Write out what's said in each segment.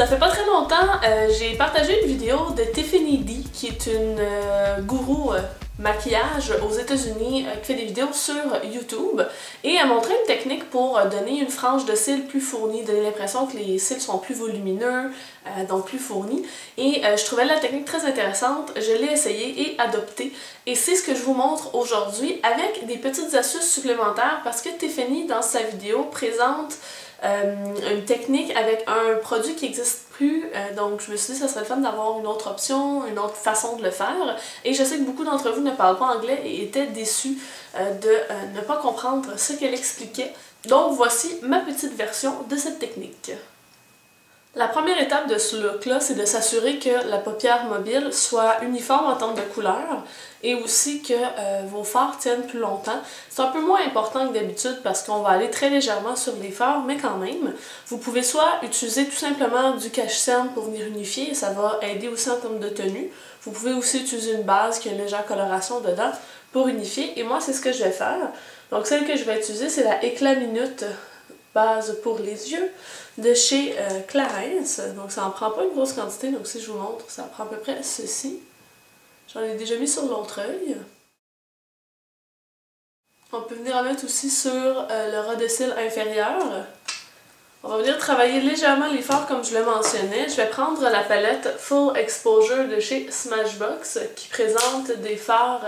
Ça fait pas très longtemps, j'ai partagé une vidéo de Tiffany D, qui est une gourou maquillage aux États-Unis qui fait des vidéos sur YouTube, et elle montrait une technique pour donner une frange de cils plus fournie, donner l'impression que les cils sont plus volumineux, donc plus fournis, et je trouvais la technique très intéressante, je l'ai essayée et adoptée, et c'est ce que je vous montre aujourd'hui avec des petites astuces supplémentaires parce que Tiffany dans sa vidéo présente une technique avec un produit qui n'existe plus, donc je me suis dit que ce serait le fun d'avoir une autre option, une autre façon de le faire, et je sais que beaucoup d'entre vous ne parlent pas anglais et étaient déçus de ne pas comprendre ce qu'elle expliquait, donc voici ma petite version de cette technique. La première étape de ce look-là, c'est de s'assurer que la paupière mobile soit uniforme en termes de couleur et aussi que vos fards tiennent plus longtemps. C'est un peu moins important que d'habitude parce qu'on va aller très légèrement sur les fards, mais quand même, vous pouvez soit utiliser tout simplement du cache-cerne pour venir unifier, et ça va aider aussi en termes de tenue. Vous pouvez aussi utiliser une base qui a une légère coloration dedans pour unifier, et moi c'est ce que je vais faire. Donc celle que je vais utiliser, c'est la Éclat Minute base pour les yeux de chez Clarins. Donc ça en prend pas une grosse quantité, donc si je vous montre, ça prend à peu près ceci. J'en ai déjà mis sur l'autre œil. On peut venir en mettre aussi sur le ras de cils inférieur. On va venir travailler légèrement les fards comme je le mentionnais. Je vais prendre la palette Full Exposure de chez Smashbox qui présente des fards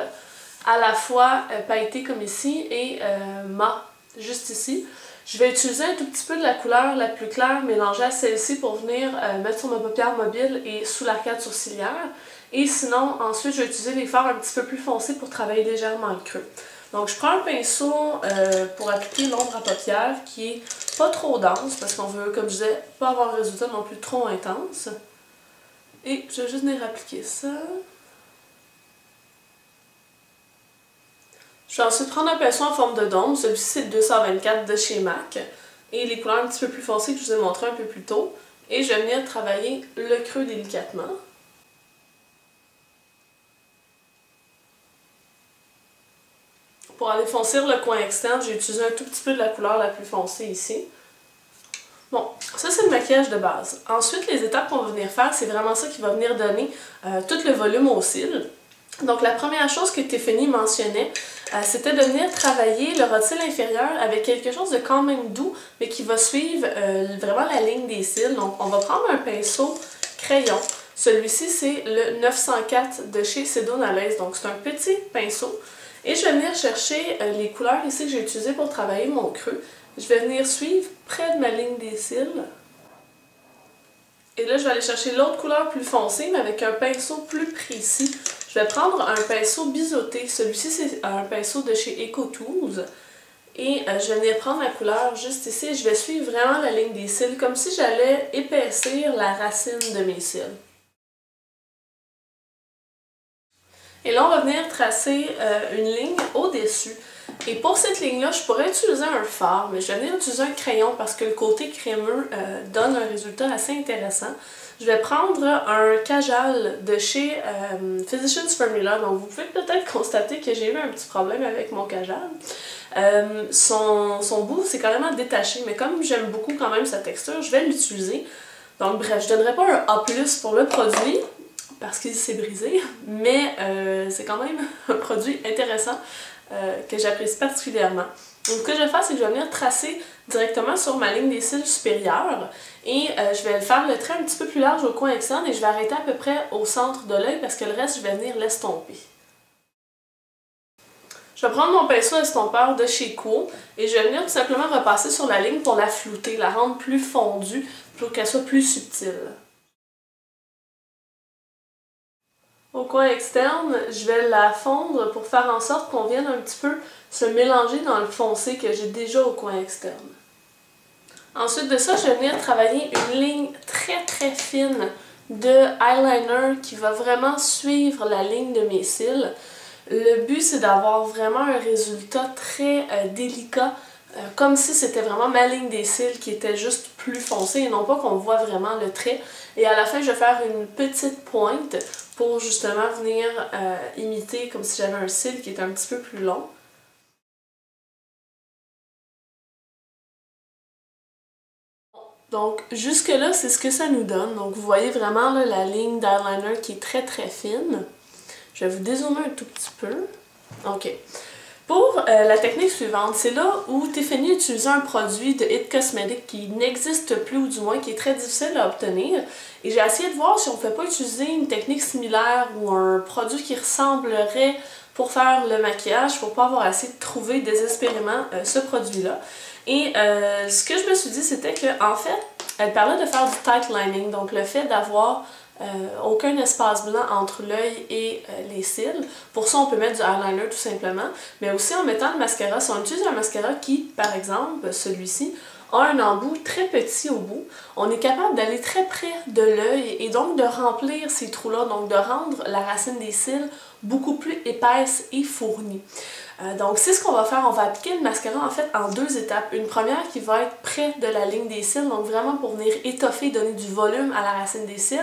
à la fois pailletés comme ici et mat juste ici. Je vais utiliser un tout petit peu de la couleur la plus claire mélangée à celle-ci pour venir mettre sur ma paupière mobile et sous l'arcade sourcilière. Et sinon, ensuite, je vais utiliser les fards un petit peu plus foncés pour travailler légèrement le creux. Donc, je prends un pinceau pour appliquer l'ombre à paupières qui est pas trop dense parce qu'on veut, comme je disais, pas avoir un résultat non plus trop intense. Et je vais juste venir appliquer ça. Je vais ensuite prendre un pinceau en forme de dôme, celui-ci c'est le 224 de chez MAC, et les couleurs un petit peu plus foncées que je vous ai montré un peu plus tôt, et je vais venir travailler le creux délicatement. Pour aller foncir le coin externe, j'ai utilisé un tout petit peu de la couleur la plus foncée ici. Bon, ça c'est le maquillage de base. Ensuite, les étapes qu'on va venir faire, c'est vraiment ça qui va venir donner tout le volume aux cils. Donc la première chose que Tiffany mentionnait, c'était de venir travailler le ras de cils inférieur avec quelque chose de quand même doux, mais qui va suivre vraiment la ligne des cils. Donc on va prendre un pinceau crayon. Celui-ci c'est le 904 de chez Sedonalaise, donc c'est un petit pinceau. Et je vais venir chercher les couleurs ici que j'ai utilisées pour travailler mon creux. Je vais venir suivre près de ma ligne des cils. Et là, je vais aller chercher l'autre couleur plus foncée, mais avec un pinceau plus précis. Je vais prendre un pinceau biseauté. Celui-ci, c'est un pinceau de chez EcoTools. Et je vais venir prendre la couleur juste ici. Et je vais suivre vraiment la ligne des cils, comme si j'allais épaissir la racine de mes cils. Et là, on va venir tracer une ligne au-dessus. Et pour cette ligne-là, je pourrais utiliser un fard, mais je vais venir utiliser un crayon parce que le côté crémeux donne un résultat assez intéressant. Je vais prendre un Kajal de chez Physicians Formula. Donc vous pouvez peut-être constater que j'ai eu un petit problème avec mon Kajal. Son bout c'est carrément détaché, mais comme j'aime beaucoup quand même sa texture, je vais l'utiliser. Donc bref, je ne donnerai pas un A+ pour le produit, parce qu'il s'est brisé, mais c'est quand même un produit intéressant que j'apprécie particulièrement. Donc ce que je vais faire, c'est que je vais venir tracer directement sur ma ligne des cils supérieure et je vais faire le trait un petit peu plus large au coin externe et je vais arrêter à peu près au centre de l'œil parce que le reste, je vais venir l'estomper. Je vais prendre mon pinceau estompeur de chez Quo et je vais venir tout simplement repasser sur la ligne pour la flouter, la rendre plus fondue pour qu'elle soit plus subtile. Au coin externe, je vais la fondre pour faire en sorte qu'on vienne un petit peu se mélanger dans le foncé que j'ai déjà au coin externe. Ensuite de ça, je vais venir travailler une ligne très fine de eyeliner qui va vraiment suivre la ligne de mes cils. Le but, c'est d'avoir vraiment un résultat très délicat, comme si c'était vraiment ma ligne des cils qui était juste plus foncée et non pas qu'on voit vraiment le trait. Et à la fin, je vais faire une petite pointe pour justement venir imiter comme si j'avais un cil qui était un petit peu plus long. Donc jusque-là, c'est ce que ça nous donne. Donc vous voyez vraiment là, la ligne d'eyeliner qui est très très fine. Je vais vous dézoomer un tout petit peu. OK. Pour la technique suivante, c'est là où Tiffany utilisait un produit de It Cosmetics qui n'existe plus, ou du moins qui est très difficile à obtenir. Et j'ai essayé de voir si on ne peut pas utiliser une technique similaire ou un produit qui ressemblerait pour faire le maquillage, pour pas avoir essayé de trouver désespérément ce produit-là. Et ce que je me suis dit, c'était qu'en fait, elle parlait de faire du tight lining, donc le fait d'avoir aucun espace blanc entre l'œil et les cils. Pour ça, on peut mettre du eyeliner tout simplement, mais aussi en mettant le mascara. Si on utilise un mascara qui, par exemple, celui-ci, a un embout très petit au bout, on est capable d'aller très près de l'œil et donc de remplir ces trous-là, donc de rendre la racine des cils beaucoup plus épaisse et fournie. Donc c'est ce qu'on va faire, on va appliquer le mascara en fait en deux étapes. Une première qui va être près de la ligne des cils, donc vraiment pour venir étoffer, donner du volume à la racine des cils.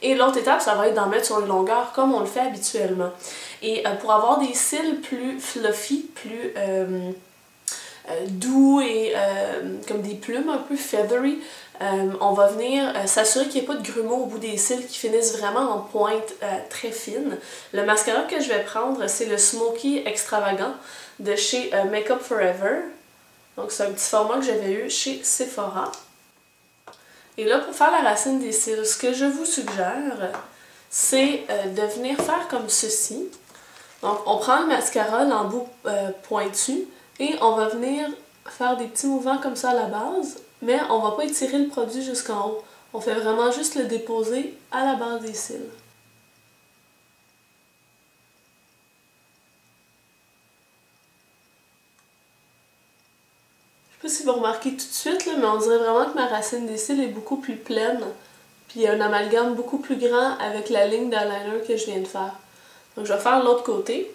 Et l'autre étape, ça va être d'en mettre sur une longueur comme on le fait habituellement. Et pour avoir des cils plus fluffy, plus doux et comme des plumes un peu feathery, on va venir s'assurer qu'il n'y ait pas de grumeaux au bout des cils qui finissent vraiment en pointe très fine. Le mascara que je vais prendre, c'est le Smoky Extravagant de chez Make Up Forever. Donc c'est un petit format que j'avais eu chez Sephora. Et là, pour faire la racine des cils, ce que je vous suggère, c'est de venir faire comme ceci. Donc on prend le mascara, l'embout pointu, et on va venir faire des petits mouvements comme ça à la base, mais on va pas étirer le produit jusqu'en haut. On fait vraiment juste le déposer à la base des cils. Je sais pas si vous remarquez tout de suite, là, mais on dirait vraiment que ma racine des cils est beaucoup plus pleine, puis il y a un amalgame beaucoup plus grand avec la ligne d'eyeliner que je viens de faire. Donc je vais faire l'autre côté.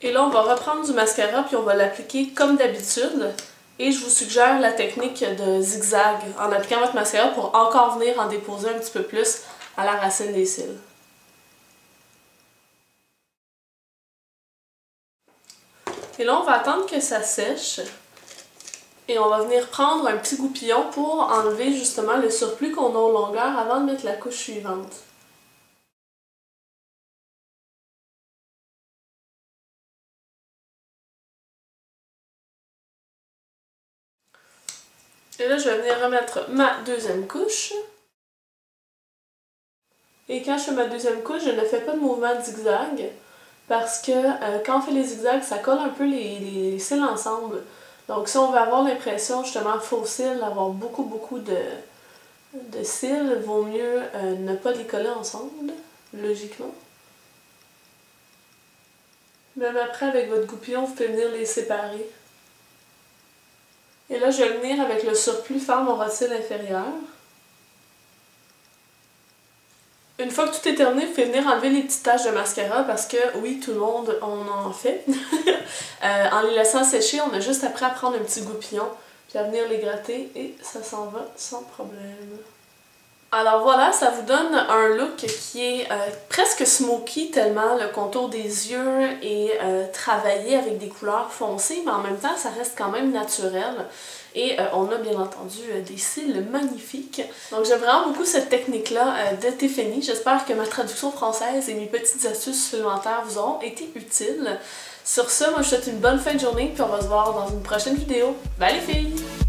Et là, on va reprendre du mascara puis on va l'appliquer comme d'habitude. Et je vous suggère la technique de zigzag en appliquant votre mascara pour encore venir en déposer un petit peu plus à la racine des cils. Et là, on va attendre que ça sèche. Et on va venir prendre un petit goupillon pour enlever justement le surplus qu'on a aux longueurs avant de mettre la couche suivante. Et là, je vais venir remettre ma deuxième couche. Et quand je fais ma deuxième couche, je ne fais pas de mouvement de zigzag parce que quand on fait les zigzags, ça colle un peu les cils ensemble. Donc si on veut avoir l'impression justement faux cils, d'avoir beaucoup de cils, vaut mieux ne pas les coller ensemble, logiquement. Même après, avec votre goupillon, vous pouvez venir les séparer. Et là, je vais venir avec le surplus faire mon rotile inférieur. Une fois que tout est terminé, vous pouvez venir enlever les petites taches de mascara parce que, oui, tout le monde en fait. En les laissant sécher, on a juste après à prendre un petit goupillon, puis à venir les gratter et ça s'en va sans problème. Alors voilà, ça vous donne un look qui est presque smoky tellement le contour des yeux est travaillé avec des couleurs foncées, mais en même temps ça reste quand même naturel. Et on a bien entendu des cils magnifiques. Donc j'aime vraiment beaucoup cette technique-là de Tiffany. J'espère que ma traduction française et mes petites astuces supplémentaires vous auront été utiles. Sur ce, moi je vous souhaite une bonne fin de journée, puis on va se voir dans une prochaine vidéo. Bye les filles!